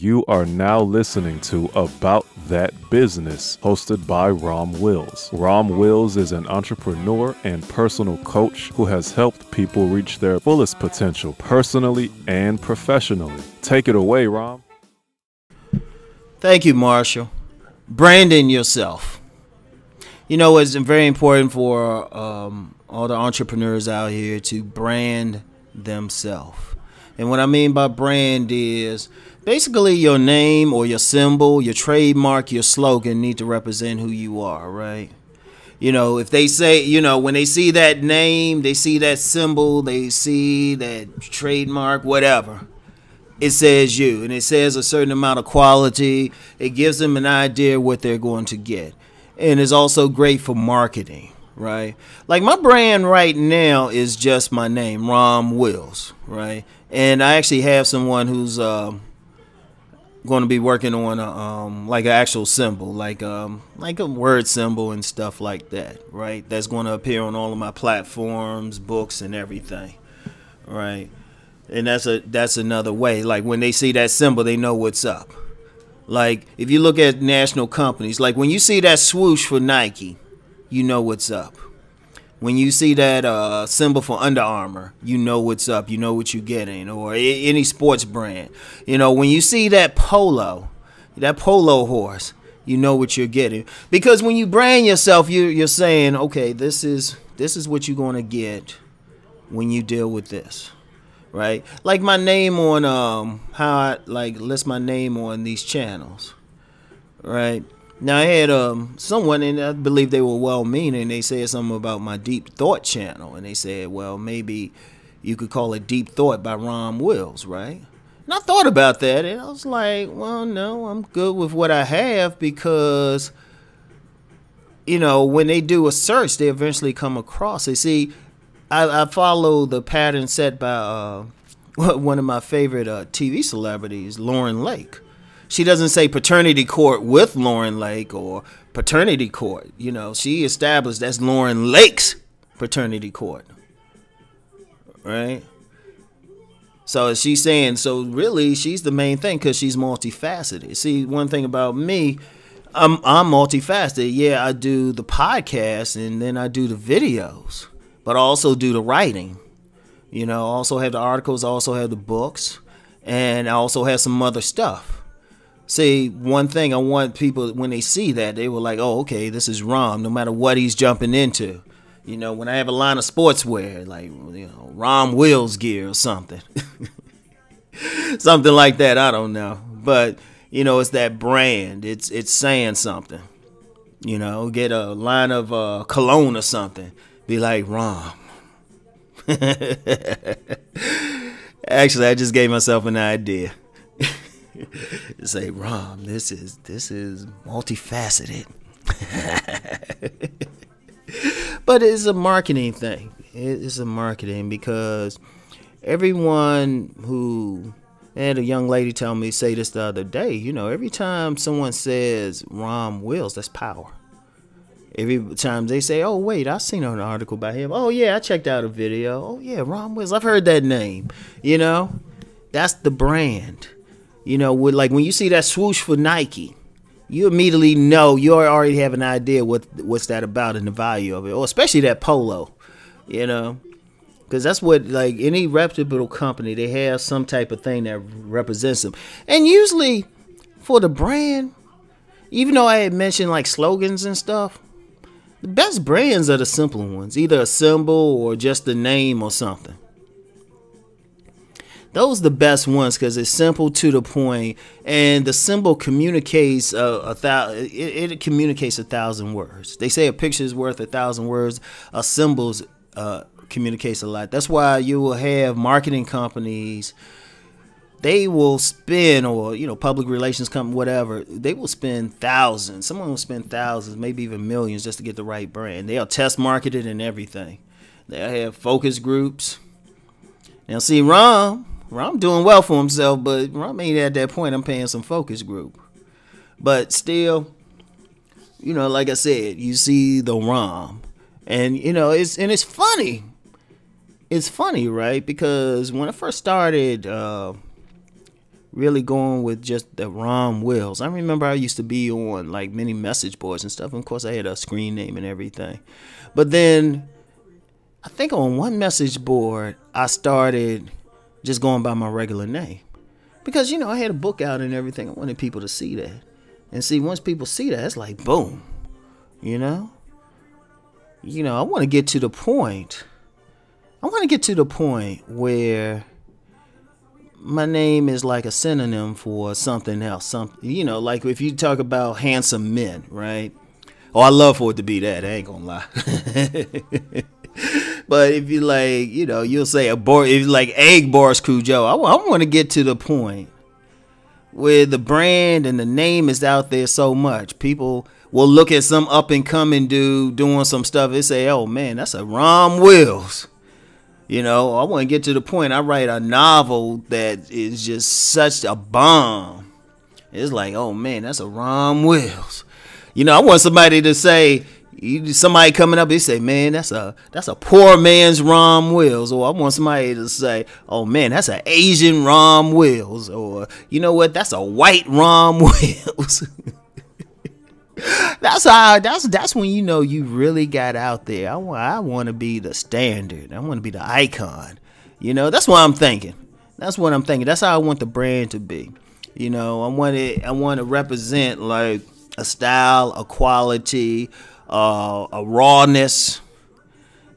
You are now listening to About That Business, hosted by Rom Wills. Rom Wills is an entrepreneur and personal coach who has helped people reach their fullest potential personally and professionally. Take it away, Rom. Thank you, Marshall. Branding yourself. You know, it's very important for all the entrepreneurs out here to brand themselves. And what I mean by brand is basically your name or your symbol, your trademark, your slogan need to represent who you are, right? You know, if they say, you know, when they see that name, they see that symbol, they see that trademark, whatever, it says you, and it says a certain amount of quality. It gives them an idea what they're going to get. And it's also great for marketing, right? Like my brand right now is just my name, Rom Wills, right? And I actually have someone who's going to be working on like an actual symbol, like a word symbol and stuff like that, right? That's going to appear on all of my platforms, books, and everything, right? And that's another way. Like when they see that symbol, they know what's up. Like if you look at national companies, like when you see that swoosh for Nike, you know what's up. When you see that symbol for Under Armour, you know what's up. You know what you're getting, or any sports brand. You know, when you see that polo horse, you know what you're getting. Because when you brand yourself, you're saying, okay, this is what you're going to get when you deal with this, right? Like my name on how I list my name on these channels, right? Now, I had someone, and I believe they were well-meaning, they said something about my Deep Thought channel, and they said, well, maybe you could call it Deep Thought by Rom Wills, right? And I thought about that, and I was like, well, no, I'm good with what I have because, you know, when they do a search, they eventually come across it. See, I follow the pattern set by one of my favorite TV celebrities, Lauren Lake. She doesn't say paternity court with Lauren Lake or paternity court. You know, she established that's Lauren Lake's paternity court, right? So she's saying, so really she's the main thing because she's multifaceted. See, one thing about me, I'm multifaceted. Yeah, I do the podcast and then I do the videos, but I also do the writing. You know, I also have the articles, I also have the books, and I also have some other stuff. See, one thing I want people, when they see that, they were like, oh, okay, this is Rom, no matter what he's jumping into. You know, when I have a line of sportswear, like, you know, Rom Wills gear or something. Something like that, I don't know. But, you know, it's that brand. It's saying something. You know, get a line of cologne or something. Be like, Rom. Actually, I just gave myself an idea. Say, Rom, this is multifaceted. But it's a marketing thing. It's a marketing because everyone who, I had a young lady tell me, say this the other day, you know, every time someone says Rom Wills, that's power. Every time they say, oh, wait, I seen an article by him. Oh, yeah, I checked out a video. Oh, yeah, Rom Wills, I've heard that name. You know, that's the brand. You know, like when you see that swoosh for Nike, you immediately know, you already have an idea what's that about and the value of it, or especially that polo, you know, because that's what, like any reputable company, they have some type of thing that represents them. And usually for the brand, even though I had mentioned like slogans and stuff, the best brands are the simple ones, either a symbol or just a name or something. Those are the best ones because it's simple, to the point, and the symbol communicates it communicates 1,000 words. They say a picture is worth 1,000 words. A symbol communicates a lot. That's why you will have marketing companies. They will spend, or you know, public relations company, whatever. They will spend thousands. Someone will spend thousands, maybe even millions, just to get the right brand. They'll test market it and everything. They'll have focus groups. Now, see, Rom doing well for himself, but Rom ain't at that point. I'm paying some focus group. But still, you know, like I said, you see the Rom. And, you know, it's funny. It's funny, right? Because when I first started really going with just the Rom Wills. I remember I used to be on like many message boards and stuff. And of course, I had a screen name and everything. But then I think on one message board, I started just going by my regular name. Because, you know, I had a book out and everything. I wanted people to see that. And see, once people see that, it's like, boom, you know? You know, I want to get to the point. I want to get to the point where my name is like a synonym for something else. Something, you know, like if you talk about handsome men, right? Oh, I love for it to be that. I ain't gonna lie. But if you like, you know, you'll say if you like egg bars, Cujo. I want to get to the point where the brand and the name is out there so much. People will look at some up and coming dude doing some stuff and say, oh man, that's a Rom Wills. You know, I want to get to the point. I write a novel that is just such a bomb. It's like, oh man, that's a Rom Wills. You know, I want somebody to say, somebody coming up, they say, man, that's a poor man's Rom Wills. Or I want somebody to say, oh man, that's an Asian Rom Wills. Or, you know what, that's a white Rom Wills. That's when you know you really got out there. I want to be the standard. I want to be the icon. You know, that's what I'm thinking. That's what I'm thinking. That's how I want the brand to be. You know, I want to represent like a style, a quality, a rawness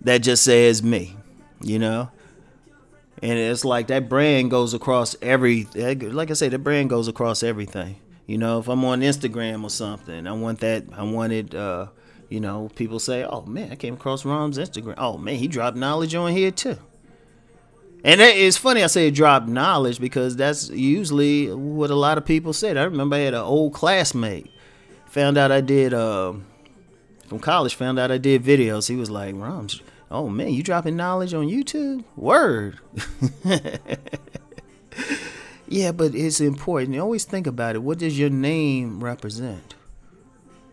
that just says me. You know, and it's like that brand goes across like I say, the brand goes across everything. You know, if I'm on Instagram or something, I want it, you know, people say, oh, man, I came across Rom's Instagram. Oh, man, he dropped knowledge on here, too. And it's funny I say drop knowledge because that's usually what a lot of people said. I remember I had an old classmate. Found out I did, from college, found out I did videos. He was like, Rom, oh, man, you dropping knowledge on YouTube? Word. Yeah, but it's important. You always think about it. What does your name represent?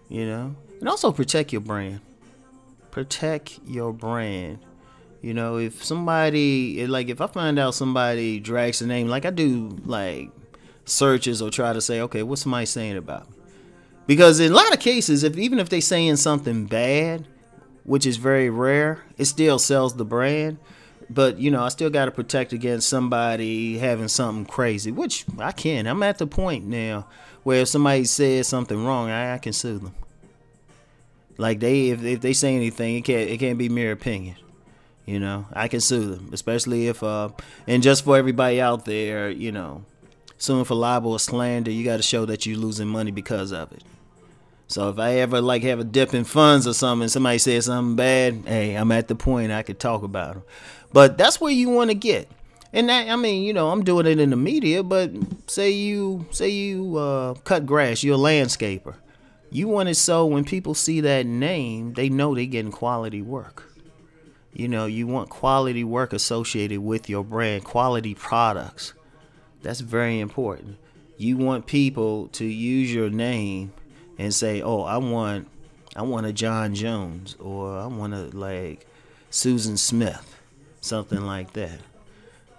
You know? And also protect your brand. Protect your brand. You know, if I find out somebody drags the name, like I do, like, searches or try to say, okay, what's somebody saying about me? Because in a lot of cases, even if they're saying something bad, which is very rare, it still sells the brand. But, you know, I still got to protect against somebody having something crazy, which I can. I'm at the point now where if somebody says something wrong, I can sue them. Like if they say anything, it can't be mere opinion. You know, I can sue them, especially if and just for everybody out there, you know, suing for libel or slander, you got to show that you're losing money because of it. So if I ever like have a dip in funds or something, and somebody says something bad, hey, I'm at the point I could talk about them. But that's where you want to get. And that, I mean, you know, I'm doing it in the media, but say you cut grass, you're a landscaper. You want it so when people see that name, they know they're getting quality work. You know, you want quality work associated with your brand, quality products. That's very important. You want people to use your name and say, oh, I want a John Jones, or I want a like Susan Smith. Something like that.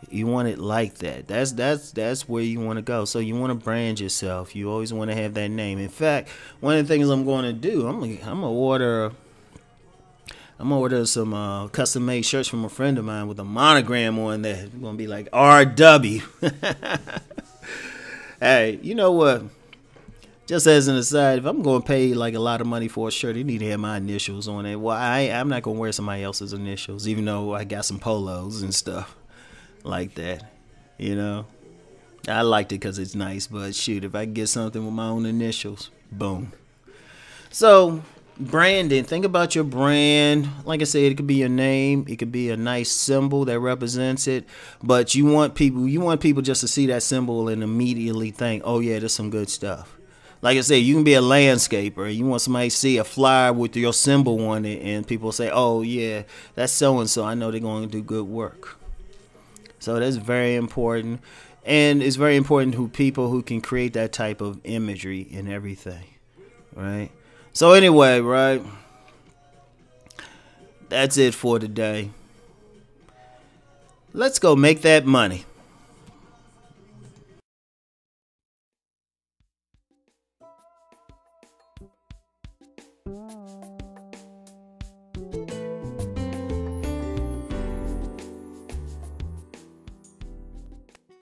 You want it like that. That's where you want to go. So you want to brand yourself. You always want to have that name. In fact, one of the things I'm going to do, I'm gonna order some custom made shirts from a friend of mine with a monogram on there. It's gonna be like RW. Hey, you know what? Just as an aside, if I'm going to pay like a lot of money for a shirt, you need to have my initials on it. Well, I'm not going to wear somebody else's initials, even though I got some polos and stuff like that. You know, I liked it because it's nice, but shoot, if I can get something with my own initials, boom. So, branding, think about your brand. Like I said, it could be your name. It could be a nice symbol that represents it. But you want people just to see that symbol and immediately think, oh yeah, there's some good stuff. Like I said, you can be a landscaper. You want somebody to see a flyer with your symbol on it, and people say, oh, yeah, that's so-and-so. I know they're going to do good work. So that's very important. And it's very important who people who can create that type of imagery and everything, right? So anyway, right, that's it for today. Let's go make that money. you.